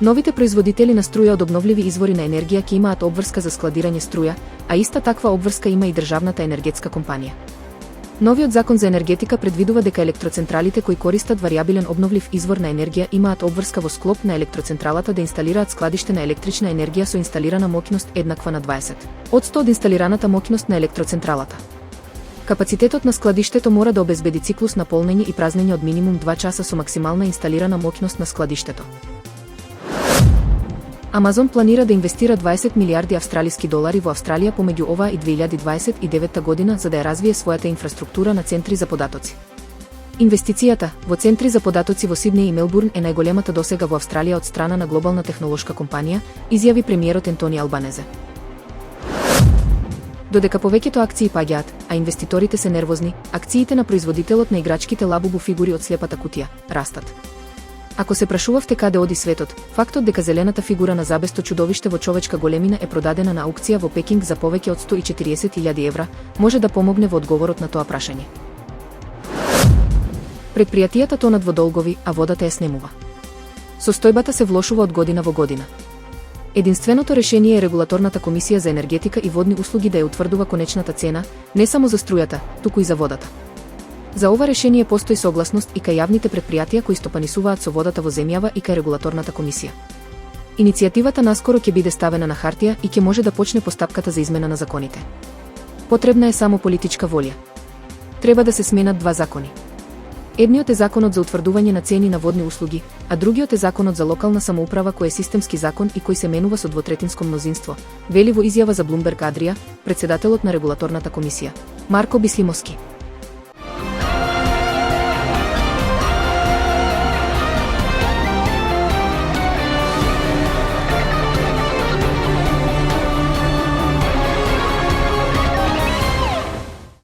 Новите производители на струја од обновливи извори на енергија ќе имаат обврска за складирање струја, а иста таква обврска има и државната енергетска компанија. Новиот закон за енергетика предвидува дека електроцентралите кои користат варијабилен обновлив извор на енергија имаат обврска во склоп на електроцентралата да инсталираат складиште на електрична енергија со инсталирана моќност еднаква на 20% од инсталираната моќност на електроцентралата. Капацитетот на складиштето мора да обезбеди циклус на полнење и празнење од минимум 2 часа со максимална инсталирана моќност на складиштето. Амазон планира да инвестира 20 милиарди австралиски долари во Австралија помеѓу оваа и 2029 година за да ја развие својата инфраструктура на центри за податоци. Инвестицијата во центри за податоци во Сиднеј и Мелбурн е најголемата досега во Австралија од страна на глобална технолошка компанија, изјави премиерот Ентони Албанезе. Додека повеќето акции паѓаат, а инвеститорите се нервозни, акциите на производителот на играчките Лабубу фигури од слепата кутија растат. Ако се прашувавте каде оди светот, фактот дека зелената фигура на забесто чудовиште во човечка големина е продадена на аукција во Пекинг за повеќе од 140.000 евра, може да помогне во одговорот на тоа прашање. Предпријатијата тонат во долгови, а водата ја снемува. Состојбата се влошува од година во година. Единственото решение е регулаторната комисија за енергетика и водни услуги да ја утврдува конечната цена, не само за струјата, туку и за водата. За ова решение постои согласност и кај јавните предпријатија кои стопанисуваат со водата во земјава и кај регулаторната комисија. Иницијативата наскоро ќе биде ставена на хартија и ќе може да почне постапката за измена на законите. Потребна е само политичка волја. Треба да се сменат 2 закони. Едниот е законот за утврдување на цени на водни услуги, а другиот е законот за локална самоуправа кој е системски закон и кој се менува со двотретинско мнозинство, вели во изјава за Bloomberg Адрија, председателот на регулаторната комисија, Марко Бислимовски.